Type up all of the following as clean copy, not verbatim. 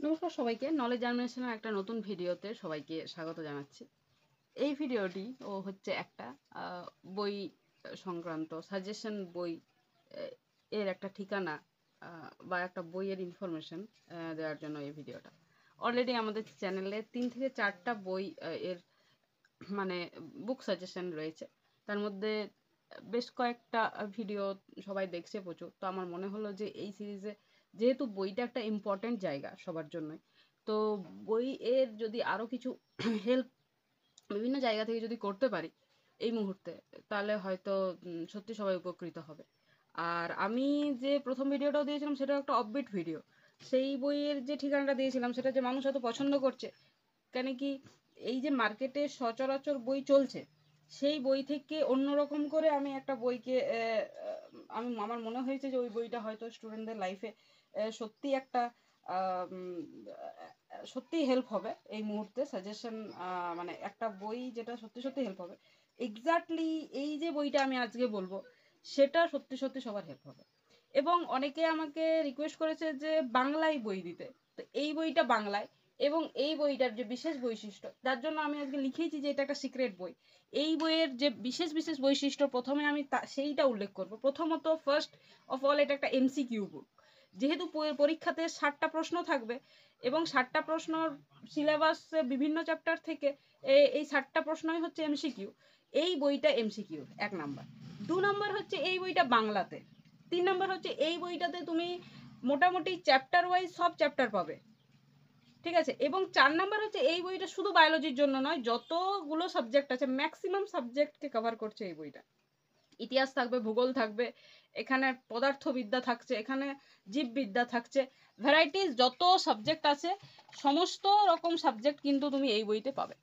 নমস্কার সবাইকে, নলেজ জার্মিনেশনের একটা নতুন ভিডিওতে সবাইকে স্বাগত জানাচ্ছি। এই ভিডিওটি হচ্ছে একটা বই সংক্রান্ত সাজেশন বই এর একটা ঠিকানা বা একটা বইয়ের ইনফরমেশন দেওয়ার জন্য এই ভিডিওটা। অলরেডি আমাদের চ্যানেলে 3 থেকে 4টা বই এর মানে বুক সাজেশন রয়েছে। তার মধ্যে বেশ কয়েকটা ভিডিও সবাই দেখছে প্রচুর। তো আমার মনে হলো যে এই সিরিজে যেহেতু বইটা একটা ইম্পর্টেন্ট জায়গা সবার জন্যই, তো বই এর যদি আরও কিছু হেল্প বিভিন্ন জায়গা থেকে যদি করতে পারি এই মুহূর্তে, তাহলে হয়তো সত্যি সবাই উপকৃত হবে। আর আমি যে প্রথম ভিডিওটাও দিয়েছিলাম সেটাও একটা অফবিট ভিডিও। সেই বইয়ের যে ঠিকানাটা দিয়েছিলাম সেটা যে মানুষ এত পছন্দ করছে, কেন কি এই যে মার্কেটে সচরাচর বই চলছে সেই বই থেকে অন্যরকম করে আমি একটা বইকে আমার মনে হয়েছে যে ওই বইটা হয়তো স্টুডেন্টদের লাইফে সত্যি একটা সত্যি হেল্প হবে এই মুহূর্তে। সাজেশন মানে একটা বই যেটা সত্যি সত্যি হেল্প হবে। এক্স্যাক্টলি এই যে বইটা আমি আজকে বলবো সেটা সত্যি সত্যি সবার হেল্প হবে। এবং অনেকে আমাকে রিকোয়েস্ট করেছে যে বাংলায় বই দিতে, তো এই বইটা বাংলায় এবং এই বইটার যে বিশেষ বৈশিষ্ট্য যার জন্য আমি আজকে লিখেছি যে এটা একটা সিক্রেট বই। এই বইয়ের যে বিশেষ বিশেষ বৈশিষ্ট্য প্রথমে আমি সেইটা উল্লেখ করব। প্রথমত, ফার্স্ট অফ অল, এটা একটা এমসিকিউ বুক। যেহেতু পরীক্ষাতে 60টা প্রশ্ন থাকবে এবং 60টা প্রশ্ন সিলেবাসে বিভিন্ন চ্যাপ্টার থেকে এই 60টা প্রশ্নই হচ্ছে এমসিকিউ। এই বইটা এমসিকিউ 1 নাম্বার। 2 নাম্বার হচ্ছে এই বইটা বাংলাতে। 3 নাম্বার হচ্ছে এই বইটাতে তুমি মোটামুটি চ্যাপ্টার ওয়াইজ সব চ্যাপ্টার পাবে, ঠিক আছে। এবং 4 নাম্বার হচ্ছে এই বইটা শুধু বায়োলজির জন্য নয়, যতগুলো সাবজেক্ট আছে ম্যাক্সিমাম সাবজেক্টকে কভার করছে এই বইটা। ইতিহাস থাকবে, ভূগোল থাকবে, এখানে পদার্থবিদ্যা থাকছে, এখানে জীববিদ্যা থাকছে, ভ্যারাইটিস যত সাবজেক্ট আছে সমস্ত রকম সাবজেক্ট কিন্তু তুমি এই বইতে পাবে।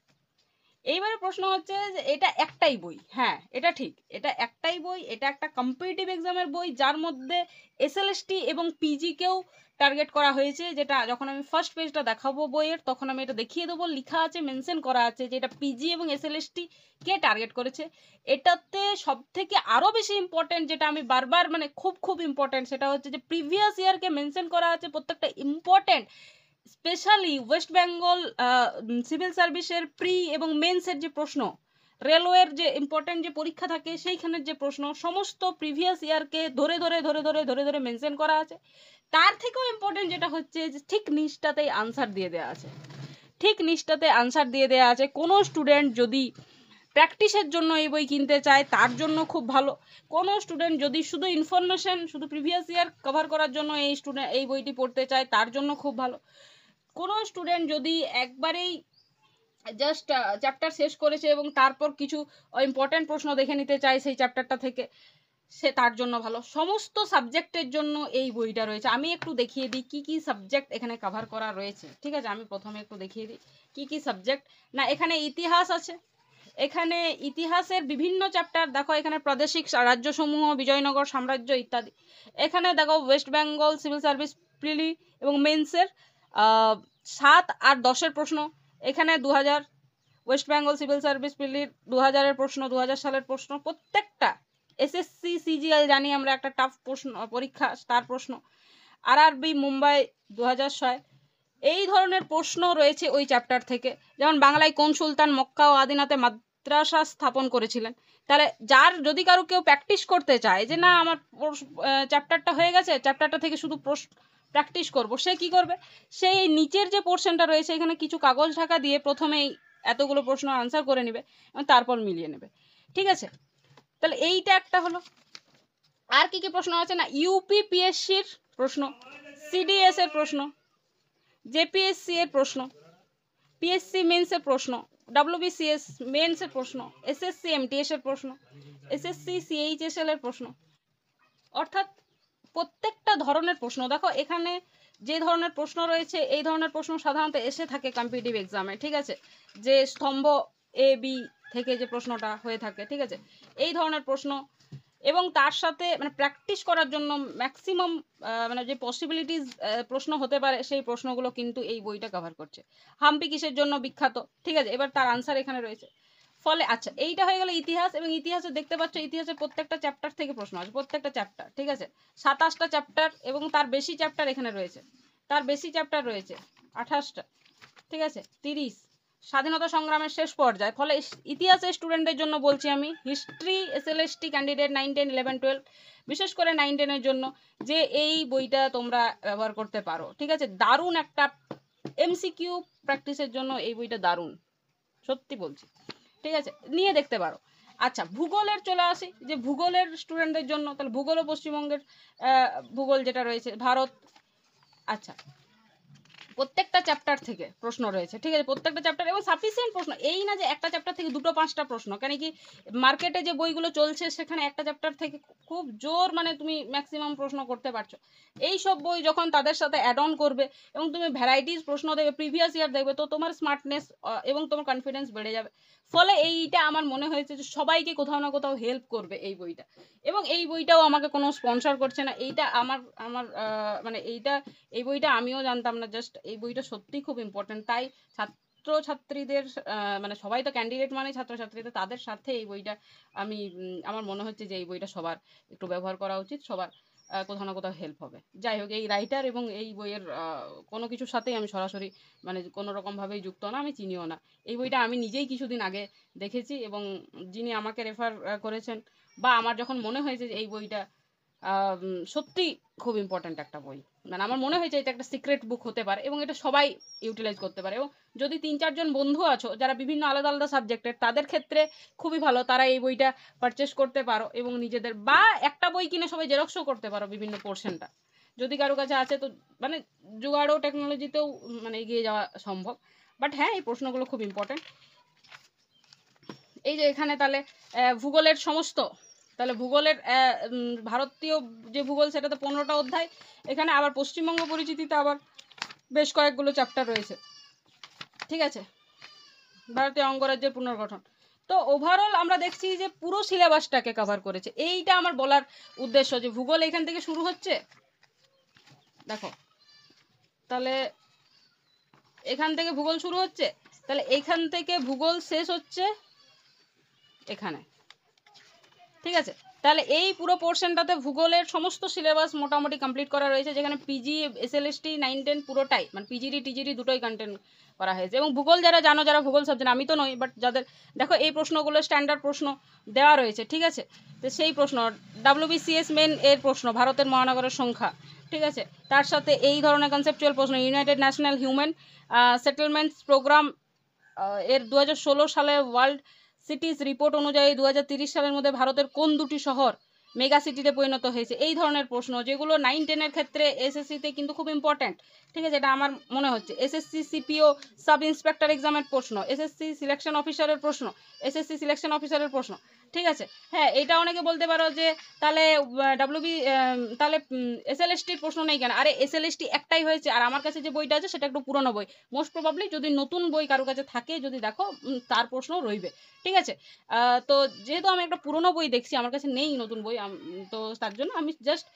এইবারে প্রশ্ন হচ্ছে যে এটা একটাই বই। হ্যাঁ, এটা ঠিক, এটা একটাই বই। এটা একটা কম্পিটিটিভ এক্সামের বই যার মধ্যে এসএলএসটি এবং পিজিকেও টার্গেট করা হয়েছে। যেটা যখন আমি ফার্স্ট পেজটা দেখাবো বইয়ের তখন আমি এটা দেখিয়ে দেবো, লেখা আছে, মেনশন করা আছে যে এটা পিজি এবং এসএলএসটি কে টার্গেট করেছে। এটাতে সব থেকে আরও বেশি ইম্পর্টেন্ট যেটা আমি বারবার মানে খুব খুব ইম্পর্টেন্ট সেটা হচ্ছে যে প্রিভিয়াস ইয়ারকে মেনশন করা আছে প্রত্যেকটা important. Specially West Bengal civil সার্ভিসের প্রি এবং মেন্সের যে প্রশ্ন, রেলওয়ের যে ইম্পর্টেন্ট যে পরীক্ষা থাকে সেইখানের যে প্রশ্ন, সমস্ত প্রিভিয়াস ইয়ারকে ধরে ধরে ধরে ধরে ধরে ধরে মেনশন করা আছে। তার থেকেও ইম্পর্টেন্ট যেটা হচ্ছে যে ঠিক নিচটাতেই আনসার দিয়ে দেওয়া আছে। ঠিক নিচটাতে আনসার দিয়ে দেওয়া আছে। কোনো স্টুডেন্ট যদি প্র্যাকটিসের জন্য এই বই কিনতে চায় তার জন্য খুব ভালো। কোনো স্টুডেন্ট যদি শুধু ইনফরমেশন, শুধু প্রিভিয়াস ইয়ার কভার করার জন্য এই বইটি পড়তে চায় তার জন্য খুব ভালো। কোনো স্টুডেন্ট যদি একবারেই জাস্ট চ্যাপ্টার শেষ করেছে এবং তারপর কিছু ইম্পর্টেন্ট প্রশ্ন দেখে নিতে চায় সেই চ্যাপ্টারটা থেকে, সে তার জন্য ভালো। সমস্ত সাবজেক্টের জন্য এই বইটা রয়েছে। আমি একটু দেখিয়ে দিই কি কি সাবজেক্ট এখানে কভার করা রয়েছে, ঠিক আছে। আমি প্রথমে একটু দেখিয়ে দিই কি কি সাবজেক্ট। না, এখানে ইতিহাস আছে, এখানে ইতিহাসের বিভিন্ন চ্যাপ্টার দেখো, এখানে প্রাদেশিক রাজ্যসমূহ, বিজয়নগর সাম্রাজ্য ইত্যাদি। এখানে দেখো ওয়েস্ট বেঙ্গল সিভিল সার্ভিস প্রিলি এবং মেন্সের 7 আর 10-এর প্রশ্ন। এখানে 2000 ওয়েস্ট বেঙ্গল সিভিল সার্ভিস প্রিলির 2000-এর প্রশ্ন, 2000 সালের প্রশ্ন প্রত্যেকটা। এসএসসি সিজিএল জানি আমরা একটা টাফ প্রশ্ন পরীক্ষা, তার প্রশ্ন। আরআরবি মুম্বাই 2006 এই ধরনের প্রশ্ন রয়েছে ওই চ্যাপ্টার থেকে। যেমন বাংলায় কোন সুলতান মক্কা ও আদিনাতে মাদ্রাসা স্থাপন করেছিলেন। তাহলে যার যদি কারো কেউ প্র্যাকটিস করতে চায় যে না আমার চ্যাপ্টারটা হয়ে গেছে, চ্যাপ্টারটা থেকে শুধু প্র্যাকটিস করব, সে কি করবে, সেই নিচের যে পোর্শনটা রয়েছে এখানে কিছু কাগজ ঢাকা দিয়ে প্রথমেই এতগুলো প্রশ্ন আনসার করে নেবে এবং তারপর মিলিয়ে নেবে, ঠিক আছে। তাহলে এইটা একটা হলো। আর কি কি প্রশ্ন আছে না, ইউপিপিএসসির প্রশ্ন, সিডিএস এর প্রশ্ন, জেপিএসসি এর প্রশ্ন, পিএসসি মেন্সের প্রশ্ন, ডাব্লিউবিসিএস মেন্সের প্রশ্ন, এসএসসি এমটিএস এর প্রশ্ন, এসএসসি সিএইচএসএল এর প্রশ্ন। অর্থাৎ প্রত্যেকটা ধরনের প্রশ্ন দেখো এখানে যে ধরনের প্রশ্ন রয়েছে এই ধরনের প্রশ্ন সাধারণত এসে থাকে কম্পিটিটিভ এক্সামে, ঠিক আছে। যে স্তম্ভ এ বি থেকে যে প্রশ্নটা হয়ে থাকে, ঠিক আছে, এই ধরনের প্রশ্ন। এবং তার সাথে মানে প্র্যাকটিস করার জন্য ম্যাক্সিমাম মানে যে পসিবিলিটিস প্রশ্ন হতে পারে সেই প্রশ্নগুলো কিন্তু এই বইটা কভার করছে। হাম্পি কিসের জন্য বিখ্যাত, ঠিক আছে, এবার তার আনসার এখানে রয়েছে। ফলে আচ্ছা, এইটা হয়ে গেল ইতিহাস। এবং ইতিহাসে দেখতে পাচ্ছ ইতিহাসের প্রত্যেকটা চ্যাপ্টার থেকে প্রশ্ন আছে, প্রত্যেকটা চ্যাপ্টার, ঠিক আছে। 27টা চ্যাপ্টার এবং তার বেশি চ্যাপ্টার এখানে রয়েছে, তার বেশি চ্যাপ্টার রয়েছে, 28টা, ঠিক আছে, 30 স্বাধীনতা সংগ্রামের শেষ পর্যায়ে। ফলে ইতিহাসের স্টুডেন্টদের জন্য বলছি আমি, হিস্ট্রি SLST ক্যান্ডিডেট 9, 10, 11, 12, বিশেষ করে 9, 10-এর জন্য যে এই বইটা তোমরা ব্যবহার করতে পারো, ঠিক আছে। দারুণ একটা MCQ প্র্যাকটিসের জন্য এই বইটা দারুণ, সত্যি বলছি, ঠিক আছে, নিয়ে দেখতে পারো। আচ্ছা, ভূগোলের চলে আসি, যে ভূগোলের স্টুডেন্টদের জন্য, তাহলে ভূগোল ও পশ্চিমবঙ্গের ভূগোল যেটা রয়েছে ভারত। আচ্ছা, প্রত্যেকটা চ্যাপ্টার থেকে প্রশ্ন রয়েছে, ঠিক আছে, প্রত্যেকটা চ্যাপ্টার এবং সাফিসিয়েন্ট প্রশ্ন, এই না যে একটা চ্যাপ্টার থেকে 2-5টা প্রশ্ন, কেন কি মার্কেটে যে বইগুলো চলছে সেখানে একটা চ্যাপ্টার থেকে খুব জোর মানে তুমি ম্যাক্সিমাম প্রশ্ন করতে পারছো। এই সব বই যখন তাদের সাথে অ্যাড অন করবে এবং তুমি ভ্যারাইটিস প্রশ্ন দেবে, প্রিভিয়াস ইয়ার দেখবে, তো তোমার স্মার্টনেস এবং তোমার কনফিডেন্স বেড়ে যাবে। ফলে এইটা আমার মনে হয়েছে যে সবাইকে কোথাও না কোথাও হেল্প করবে এই বইটা। এবং এই বইটাও আমাকে কোনো স্পন্সর করছে না, এইটা আমার মানে এই বইটা আমিও জানতাম না, জাস্ট এই বইটা সত্যিই খুব ইম্পর্টেন্ট। তাই ছাত্রছাত্রীদের মানে সবাই তো ক্যান্ডিডেট মানে ছাত্রছাত্রীদের, তাদের সাথে এই বইটা আমি আমার মনে হচ্ছে যে এই বইটা সবার একটু ব্যবহার করা উচিত, সবার কোথাও না কোথাও হেল্প হবে। যাই হোক, এই রাইটার এবং এই বইয়ের কোনো কিছুর সাথেই আমি সরাসরি মানে কোনো রকমভাবেই যুক্ত না, আমি চিনিও না। এই বইটা আমি নিজেই কিছুদিন আগে দেখেছি এবং যিনি আমাকে রেফার করেছেন বা আমার যখন মনে হয়েছে যে এই বইটা সত্যি খুব ইম্পর্ট্যান্ট একটা বই, মানে আমার মনে হয়েছে এটা একটা সিক্রেট বুক হতে পারে এবং এটা সবাই ইউটিলাইজ করতে পারে। এবং যদি 3-4 জন বন্ধু আছো যারা বিভিন্ন আলাদা আলাদা সাবজেক্টের, তাদের ক্ষেত্রে খুবই ভালো, তারা এই বইটা পারচেস করতে পারো এবং নিজেদের বা একটা বই কিনে সবাই জেরক্সও করতে পারো বিভিন্ন পোর্শনটা, যদি কারো কাছে আছে তো, মানে জুগাড়ো টেকনোলজিতেও মানে এগিয়ে যাওয়া সম্ভব। বাট হ্যাঁ, এই প্রশ্নগুলো খুব ইম্পর্ট্যান্ট। এই যে এখানে তাহলে ভূগোলের সমস্ত, তাহলে ভূগোলের ভারতীয় যে ভূগোল সেটাতে 15টা অধ্যায়, এখানে আবার পশ্চিমবঙ্গ পরিচিতিতে আবার বেশ কয়েকগুলো চ্যাপ্টার রয়েছে, ঠিক আছে, ভারতীয় অঙ্গরাজ্যের পুনর্গঠন। তো ওভারঅল আমরা দেখছি যে পুরো সিলেবাসটাকে কভার করেছে, এইটা আমার বলার উদ্দেশ্য যে ভূগোল এখান থেকে শুরু হচ্ছে, দেখো তাহলে এখান থেকে ভূগোল শুরু হচ্ছে, তাহলে এখান থেকে ভূগোল শেষ হচ্ছে এখানে, ঠিক আছে। তাহলে এই পুরো পোর্শনটাতে ভূগোলের সমস্ত সিলেবাস মোটামুটি কমপ্লিট করা রয়েছে, যেখানে পিজি SLST 9, 10 পুরোটাই মানে পিজিডি টিজিডি দুটোই কন্টেন্ট করা হয়েছে। এবং ভূগোল যারা জানো, যারা ভূগোল সাবজেক্ট, আমি তো নই, বাট যাদের দেখো এই প্রশ্নগুলো স্ট্যান্ডার্ড প্রশ্ন দেওয়া রয়েছে, ঠিক আছে। তো সেই প্রশ্ন WBCS মেন এর প্রশ্ন, ভারতের মহানগরের সংখ্যা, ঠিক আছে, তার সাথে এই ধরনের কনসেপচুয়াল প্রশ্ন, United National Human Settlements Programme এর 2016 সালে ওয়ার্ল্ড সিটিজ রিপোর্ট অনুযায়ী 2030 সালের মধ্যে ভারতের কোন দুটি শহর মেগা সিটিতে পরিণত হয়েছে, এই ধরনের প্রশ্ন, যেগুলো 9, 10-এর ক্ষেত্রে SSC-তে কিন্তু খুব ইম্পর্ট্যান্ট, ঠিক আছে, এটা আমার মনে হচ্ছে। SSC CPO সাব ইন্সপেক্টর এক্সামের প্রশ্ন, SSC সিলেকশন অফিসারের প্রশ্ন, SSC সিলেকশন অফিসারের প্রশ্ন, ঠিক আছে। হ্যাঁ, এটা অনেকে বলতে পারো যে তাহলে তাহলে SLSTর প্রশ্ন নেই কেন? আরে SLST একটাই হয়েছে, আর আমার কাছে যে বইটা আছে সেটা একটু পুরনো বই, মোস্ট প্রবাবলি যদি নতুন বই কারো কাছে থাকে, যদি দেখো তার প্রশ্ন রইবে, ঠিক আছে। তো যেহেতু আমি একটা পুরনো বই দেখছি, আমার কাছে নেই নতুন বই, তো তার জন্য আমি জাস্ট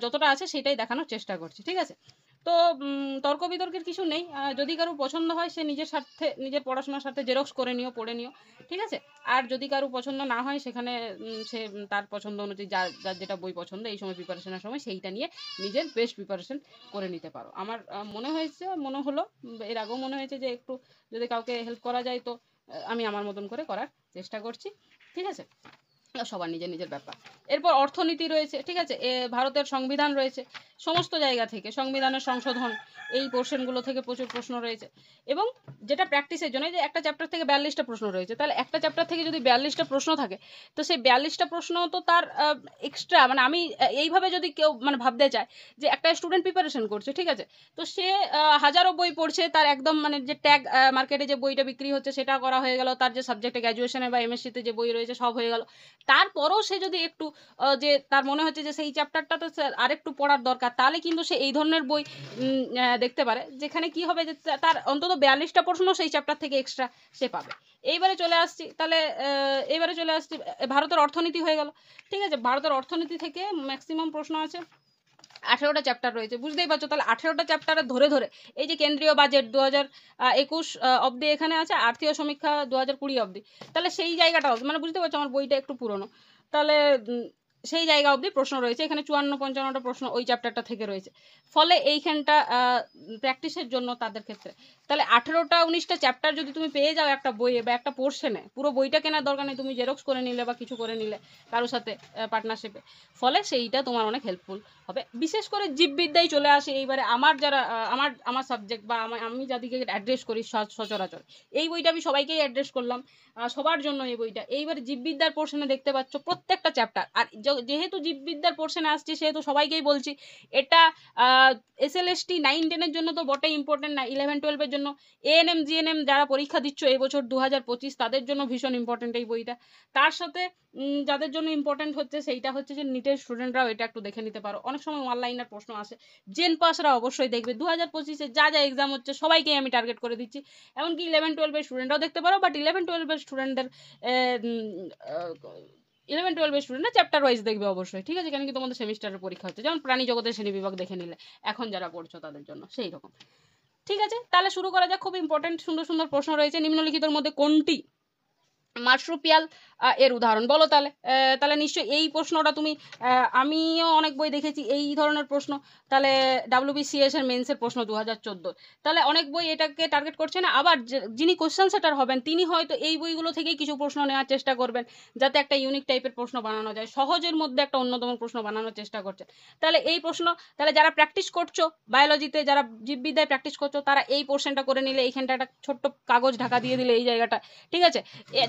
যতটা আছে সেটাই দেখানোর চেষ্টা করছি, ঠিক আছে। তো তর্ক বিতর্কের কিছু নেই, যদি কারো পছন্দ হয় সে নিজের স্বার্থে, নিজের পড়াশোনার সাথে জেরক্স করে নিও, পড়ে নিও, ঠিক আছে। আর যদি কারো পছন্দ না হয়, সেখানে সে তার পছন্দ অনুযায়ী যার যেটা বই পছন্দ এই সময় প্রিপারেশনের সময় সেইটা নিয়ে নিজের বেস্ট প্রিপারেশন করে নিতে পারো। আমার মনে হলো এর আগেও মনে হয়েছে যে একটু যদি কাউকে হেল্প করা যায়, তো আমি আমার মতন করে করার চেষ্টা করছি, ঠিক আছে। সবার নিজের নিজের ব্যাপার। এরপর অর্থনীতি রয়েছে, ঠিক আছে, ভারতের সংবিধান রয়েছে, সমস্ত জায়গা থেকে সংবিধানের সংশোধন এই পোর্শনগুলো থেকে প্রচুর প্রশ্ন রয়েছে। এবং যেটা প্র্যাকটিসের জন্য, যে একটা চ্যাপ্টার থেকে 42টা প্রশ্ন রয়েছে, তাহলে একটা চ্যাপ্টার থেকে যদি 42টা প্রশ্ন থাকে, তো সেই 42টা প্রশ্ন তো তার এক্সট্রা, মানে আমি এইভাবে যদি কেউ মানে ভাবতে চায় যে একটা স্টুডেন্ট প্রিপারেশন করছে, ঠিক আছে, তো সে হাজারো বই পড়ছে, তার একদম মানে যে ট্যাগ মার্কেটে যে বইটা বিক্রি হচ্ছে সেটা করা হয়ে গেল, তার যে সাবজেক্টে গ্র্যাজুয়েশনে বা MSc-তে যে বই রয়েছে সব হয়ে গেল, তারপরও সে যদি একটু যে তার মনে হচ্ছে যে সেই চ্যাপ্টারটা তো আরেকটু পড়ার দরকার, তাহলে কিন্তু সে এই ধরনের বই দেখতে পারে, যেখানে কি হবে যে তার অন্তত 42টা প্রশ্ন সেই চ্যাপ্টার থেকে এক্সট্রা সে পাবে। এইবারে চলে আসছি ভারতের অর্থনীতি হয়ে গেল, ঠিক আছে। ভারতের অর্থনীতি থেকে ম্যাক্সিমাম প্রশ্ন আছে, 18টা চ্যাপ্টার রয়েছে, বুঝতেই পারছো। তাহলে 18টা চ্যাপ্টারে ধরে ধরে এই যে কেন্দ্রীয় বাজেট 2021 অবধি এখানে আছে, আর্থিক সমীক্ষা 2020 অবধি, তাহলে সেই জায়গাটা মানে বুঝতে পারছো আমার বইটা একটু পুরনো। তাহলে সেই জায়গা অবধি প্রশ্ন রয়েছে। এখানে 54-55টা প্রশ্ন ওই চ্যাপ্টারটা থেকে রয়েছে। ফলে এইখানটা প্র্যাকটিসের জন্য তাদের ক্ষেত্রে তাহলে 18টা-19টা চ্যাপ্টার যদি তুমি পেয়ে যাও একটা বইয়ে বা একটা পোর্শনে, পুরো বইটা কেনার দরকার নেই, তুমি জেরক্স করে নিলে বা কিছু করে নিলে কারোর সাথে পার্টনারশিপে, ফলে সেইটা তোমার অনেক হেল্পফুল হবে। বিশেষ করে জীববিদ্যায় চলে আসে এইবারে আমার যারা আমার সাবজেক্ট বা আমি যাদেরকে অ্যাড্রেস করি সচরাচর, এই বইটা আমি সবাইকেই অ্যাড্রেস করলাম, সবার জন্য এই বইটা। এইবারে জীববিদ্যার পোর্শনে দেখতে পাচ্ছ প্রত্যেকটা চ্যাপ্টার, আর যেহেতু জীববিদ্যার পোর্শনে আসছে সেহেতু সবাইকেই বলছি এটা SLST 9-10-এর জন্য তো বটেই ইম্পর্টেন্ট না, 11-12-এর জন্য, ANM GNM যারা পরীক্ষা দিচ্ছ এবছর 2025 তাদের জন্য ভীষণ ইম্পর্টেন্ট এই বইটা। তার সাথে যাদের জন্য ইম্পর্টেন্ট হচ্ছে সেইটা হচ্ছে যে নিটের স্টুডেন্টরাও এটা একটু দেখে নিতে পারো। অনেক সময় অনলাইনের প্রশ্ন আসে, জেন পাসরা অবশ্যই দেখবে। 2025-এ যা যা এক্সাম হচ্ছে সবাইকেই আমি টার্গেট করে দিচ্ছি, এমনকি 11-12-এর স্টুডেন্টরাও দেখতে পারো। বাট 11-12-এর স্টুডেন্টদের 11-12-এর স্টুডেন্টরা চ্যাপ্টার ওয়াইজ দেখবে অবশ্যই, ঠিক আছে, কেন কি তোমাদের সেমিস্টারের পরীক্ষা হচ্ছে, যেমন প্রাণী জগতের শ্রেণী বিভাগ দেখে নিলে এখন যারা পড়ছো তাদের জন্য সেই রকম। ঠিক আছে, তাহলে শুরু করা যাক। খুব ইম্পর্টেন্ট সুন্দর সুন্দর প্রশ্ন রয়েছে। নিম্নলিখিতর মধ্যে কোনটি মাশরুপিয়াল এর উদাহরণ বলো? তাহলে নিশ্চয়ই এই প্রশ্নটা তুমি আমিও অনেক বই দেখেছি এই ধরনের প্রশ্ন। তাহলে WBCS এর মেন্সের প্রশ্ন 2014, তাহলে অনেক বই এটাকে টার্গেট করছে না। আবার যিনি কোশ্চেন সেটার হবেন তিনি হয়তো এই বইগুলো থেকেই কিছু প্রশ্ন নেওয়ার চেষ্টা করবেন, যাতে একটা ইউনিক টাইপের প্রশ্ন বানানো যায়, সহজের মধ্যে একটা অন্যতম প্রশ্ন বানানোর চেষ্টা করছেন। তাহলে এই প্রশ্ন, তাহলে যারা প্র্যাকটিস করছো বায়োলজিতে, যারা জীববিদ্যায় প্র্যাকটিস করছো, তারা এই পোর্শনটা করে নিলে, এইখানটা একটা ছোট্ট কাগজ ঢাকা দিয়ে দিলে এই জায়গাটা, ঠিক আছে।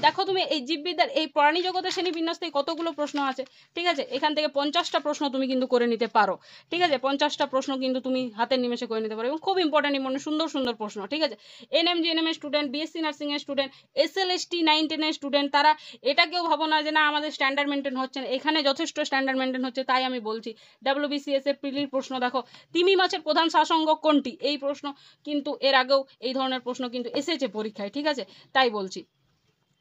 দেখো তুমি এই জীববিদ্যার এই প্রাণী জগতের শ্রেণী বিন্যাস থেকে কতগুলো প্রশ্ন আছে, ঠিক আছে, এখান থেকে 50টা প্রশ্ন তুমি কিন্তু করে নিতে পারো, ঠিক আছে, 50টা প্রশ্ন কিন্তু তুমি হাতের নিমেষে করে নিতে পারো, এবং খুব ইম্পর্টেন্ট সুন্দর সুন্দর প্রশ্ন, ঠিক আছে। NM GNM এর স্টুডেন্ট, BSc নার্সিং এর স্টুডেন্ট, SLST 9-10 এর স্টুডেন্ট, তারা এটাকেও ভাবো না যে না আমাদের স্ট্যান্ডার্ড মেনটেন হচ্ছে না, এখানে যথেষ্ট স্ট্যান্ডার্ড মেনটেন হচ্ছে। তাই আমি বলছি WBCS এর প্রিলির প্রশ্ন দেখো, তিমি মাছের প্রধান শাসঙ্গ কোনটি, এই প্রশ্ন কিন্তু এর আগেও এই ধরনের প্রশ্ন কিন্তু এসেছে পরীক্ষায়, ঠিক আছে, তাই বলছি।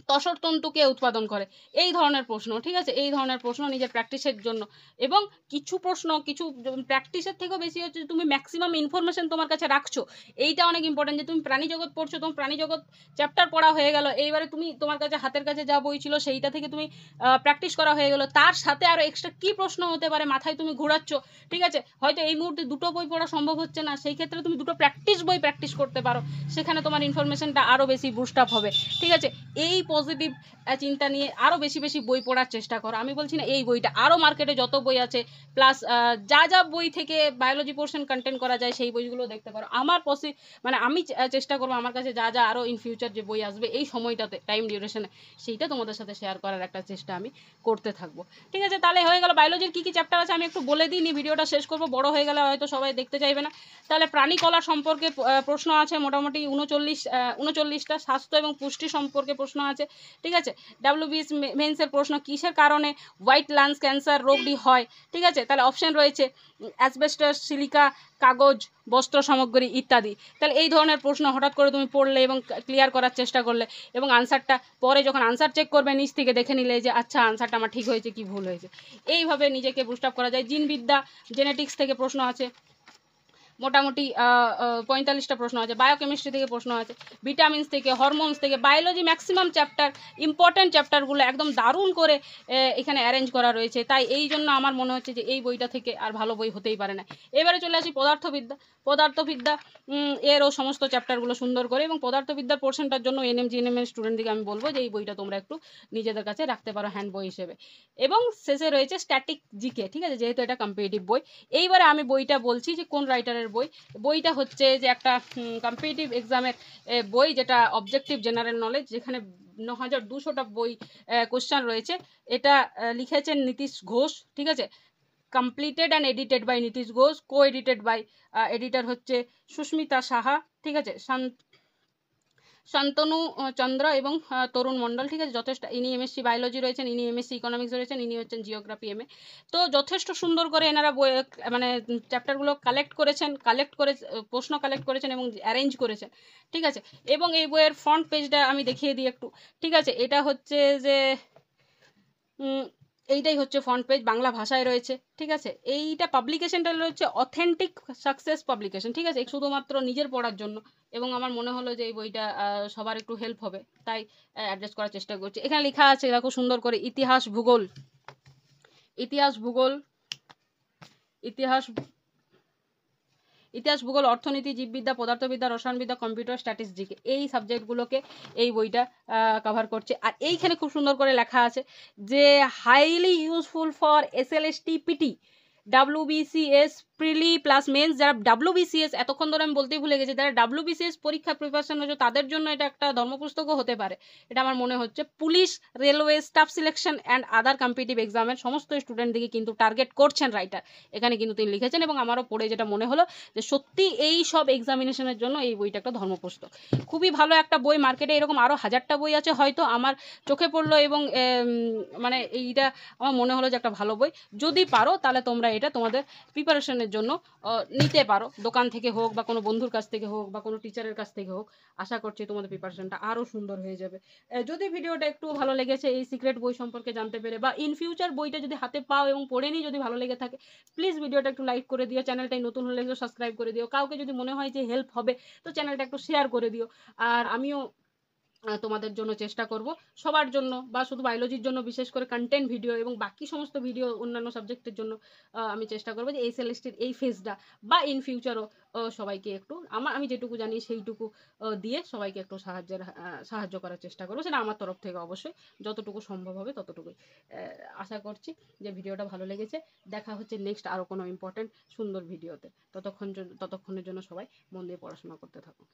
তসর তন্তুকে উৎপাদন করে, এই ধরনের প্রশ্ন, ঠিক আছে, এই ধরনের প্রশ্ন নিজের প্র্যাকটিসের জন্য। এবং কিছু প্রশ্ন কিছু প্র্যাকটিসের থেকেও বেশি হচ্ছে তুমি ম্যাক্সিমাম ইনফরমেশন তোমার কাছে রাখছো, এইটা অনেক ইম্পর্টেন্ট। যে তুমি প্রাণী জগৎ পড়ছো, তোমার প্রাণী জগৎ চ্যাপ্টার পড়া হয়ে গেল, এইবারে তুমি তোমার কাছে হাতের কাছে যা বই ছিল সেইটা থেকে তুমি প্র্যাকটিস করা হয়ে গেল, তার সাথে আরও এক্সট্রা কী প্রশ্ন হতে পারে মাথায় তুমি ঘোরাচ্ছ, ঠিক আছে। হয়তো এই মুহূর্তে দুটো বই পড়া সম্ভব হচ্ছে না, সেই ক্ষেত্রে তুমি দুটো প্র্যাকটিস বই প্র্যাকটিস করতে পারো, সেখানে তোমার ইনফরমেশনটা আরও বেশি বুস্ট আপ হবে, ঠিক আছে। এই পজিটিভ চিন্তা নিয়ে আরও বেশি বেশি বই পড়ার চেষ্টা করো। আমি বলছি না এই বইটা, আরও মার্কেটে যত বই আছে, প্লাস যা যা বই থেকে বায়োলজি পোর্শন কন্টেন্ট করা যায় সেই বইগুলো দেখতে পারো। আমার আমি চেষ্টা করবো আমার কাছে যা যা আরও ইন ফিউচার যে বই আসবে এই সময়টাতে টাইম ডিউরেশনে, সেইটা তোমাদের সাথে শেয়ার করার একটা চেষ্টা আমি করতে থাকবো, ঠিক আছে। তাহলে হয়ে গেল বায়োলজির কী কী চ্যাপ্টার আছে আমি একটু বলে দিই, ভিডিওটা শেষ করবো, বড় হয়ে গেলে হয়তো সবাই দেখতে চাইবে না। তাহলে প্রাণী কলা সম্পর্কে প্রশ্ন আছে মোটামুটি 39টা, স্বাস্থ্য এবং পুষ্টি সম্পর্কে প্রশ্ন আছে, ঠিক আছে। WBS মেন্সের প্রশ্ন, কিসের কারণে হোয়াইট লাংস ক্যান্সার রোগটি হয়, ঠিক আছে। তাহলে অপশন রয়েছে অ্যাসবেস্টস, সিলিকা, কাগজ, বস্ত্র সামগ্রী ইত্যাদি। তাহলে এই ধরনের প্রশ্ন হঠাৎ করে তুমি পড়লে এবং ক্লিয়ার করার চেষ্টা করলে, এবং আনসারটা পরে যখন আনসার চেক করবে নিচ থেকে দেখে নিলে যে আচ্ছা আনসারটা আমার ঠিক হয়েছে কি ভুল হয়েছে, এইভাবে নিজেকে বুস্ট আপ করা যায়। জিনবিদ্যা, জেনেটিক্স থেকে প্রশ্ন আছে মোটামুটি 45টা প্রশ্ন আছে। বায়োকেমিস্ট্রি থেকে প্রশ্ন আছে, ভিটামিনস থেকে, হরমোনস থেকে, বায়োলজি ম্যাক্সিমাম চ্যাপ্টার, ইম্পর্ট্যান্ট চ্যাপ্টারগুলো একদম দারুণ করে এখানে অ্যারেঞ্জ করা রয়েছে। তাই এই জন্য আমার মনে হচ্ছে যে এই বইটা থেকে আর ভালো বই হতেই পারে না। এবারে চলে আসি পদার্থবিদ্যা এরও সমস্ত চ্যাপ্টারগুলো সুন্দর করে, এবং পদার্থবিদ্যার পোর্শনটার জন্য NM GNM এর স্টুডেন্টদেরকে আমি বলবো যে এই বইটা তোমরা একটু নিজেদের কাছে রাখতে পারো হ্যান্ড বই হিসেবে। এবং শেষে রয়েছে স্ট্যাটিক জিকে, ঠিক আছে, যেহেতু এটা কম্পিটিটিভ বই। এইবারে আমি বইটা বলছি যে কোন রাইটারের বইটা হচ্ছে যে একটা কম্পিটিটিভ এক্সামের বই, যেটা অবজেক্টিভ জেনারেল নলেজ, যেখানে 9200টা বই কোশ্চেন রয়েছে। এটা লিখেছেন নীতিশ ঘোষ, ঠিক আছে। Completed and edited by Nitish Ghosh, co edited by editor হচ্ছে সুস্মিতা সাহা, ঠিক আছে, শান্তনু চন্দ্র এবং তরুণ মণ্ডল, ঠিক আছে। যথেষ্ট, ইনি MSc বায়োলজি রয়েছেন, ইনি MSc ইকোনমিক্স রয়েছেন, ইনি হচ্ছেন জিওগ্রাফি MA। তো যথেষ্ট সুন্দর করে এনারা বই চ্যাপ্টারগুলো কালেক্ট করে প্রশ্ন কালেক্ট করেছেন এবং অ্যারেঞ্জ করেছেন, ঠিক আছে। এবং এই বইয়ের ফ্রন্ট পেজটা আমি দেখিয়ে দিই একটু, ঠিক আছে। এটা হচ্ছে যে এইটাই হচ্ছে ফ্রন্ট পেজ, বাংলা ভাষায় রয়েছে, ঠিক আছে। এইটা পাবলিকেশনটা রয়েছে অথেন্টিক সাকসেস পাবলিকেশন, ঠিক আছে, শুধুমাত্র নিজের পড়ার জন্য। এবং আমার মনে হলো যে এই বইটা সবার একটু হেল্প হবে, তাই অ্যাড্রেস করার চেষ্টা করছি। এখানে লেখা আছে দেখো সুন্দর করে, ইতিহাস ভূগোল ইতিহাস ভূগোল, ইতিহাস ইতিহাস ভূগোল, অর্থনীতি, জীববিদ্যা, পদার্থবিদ্যা, রসায়নবিদ্যা, কম্পিউটার, স্ট্যাটিস্টিক্স, এই সাবজেক্টগুলোকে এই বইটা কভার করছে। আর এইখানে খুব সুন্দর করে লেখা আছে যে highly useful for SLST PT, WBCS prelim plus mains. যারা WBCS, এতক্ষণ ধরে আমি বলতেই ভুলে গেছি, যারা WBCS পরীক্ষা প্রিপারেশন হচ্ছে তাদের জন্য এটা একটা ধর্মপুস্তকও হতে পারে, এটা আমার মনে হচ্ছে। Police, railway, staff selection and other competitive এক্সামের সমস্ত স্টুডেন্টদিকে কিন্তু টার্গেট করছেন রাইটার, এখানে কিন্তু তিনি লিখেছেন। এবং আমারও পড়ে যেটা মনে হলো যে সত্যি এই সব এক্সামিনেশনের জন্য এই বইটা একটা ধর্মপুস্তক, খুবই ভালো একটা বই। মার্কেটে এরকম আরও হাজারটা বই আছে হয়তো, আমার চোখে পড়লো এবং মানে এইটা আমার মনে হলো যে একটা ভালো বই। যদি পারো তাহলে তোমরা এটা তোমাদের প্রিপারেশনের জন্য নিতে পারো, দোকান থেকে হোক বা কোনো বন্ধুর কাছ থেকে হোক বা কোনো টিচারের কাছ থেকে হোক। আশা করছি তোমাদের প্রিপারেশনটা আরও সুন্দর হয়ে যাবে। যদি ভিডিওটা একটু ভালো লেগেছে এই সিক্রেট বই সম্পর্কে জানতে পেরে, বা ইন ফিউচার বইটা যদি হাতে পাও এবং পড়ে নিই, যদি ভালো লেগে থাকে প্লিজ ভিডিওটা একটু লাইক করে দিও, চ্যানেলটাই নতুন হলে একটু সাবস্ক্রাইব করে দিও, কাউকে যদি মনে হয় যে হেল্প হবে তো চ্যানেলটা একটু শেয়ার করে দিও। আর আমিও তোমাদের জন্য চেষ্টা করব, সবার জন্য বা শুধু বায়োলজির জন্য বিশেষ করে কন্টেন্ট ভিডিও এবং বাকি সমস্ত ভিডিও অন্যান্য সাবজেক্টের জন্য আমি চেষ্টা করবো যে SLSTর এই ফেজটা বা ইন ফিউচারও সবাইকে একটু আমি যেটুকু জানি সেইটুকু দিয়ে সবাইকে একটু সাহায্য করার চেষ্টা করবো, সেটা আমার তরফ থেকে অবশ্যই যতটুকু সম্ভব হবে ততটুকুই। আশা করছি যে ভিডিওটা ভালো লেগেছে। দেখা হচ্ছে নেক্সট আরও কোনো ইম্পর্টেন্ট সুন্দর ভিডিওতে। ততক্ষণের জন্য সবাই মন দিয়ে পড়াশোনা করতে থাকুন।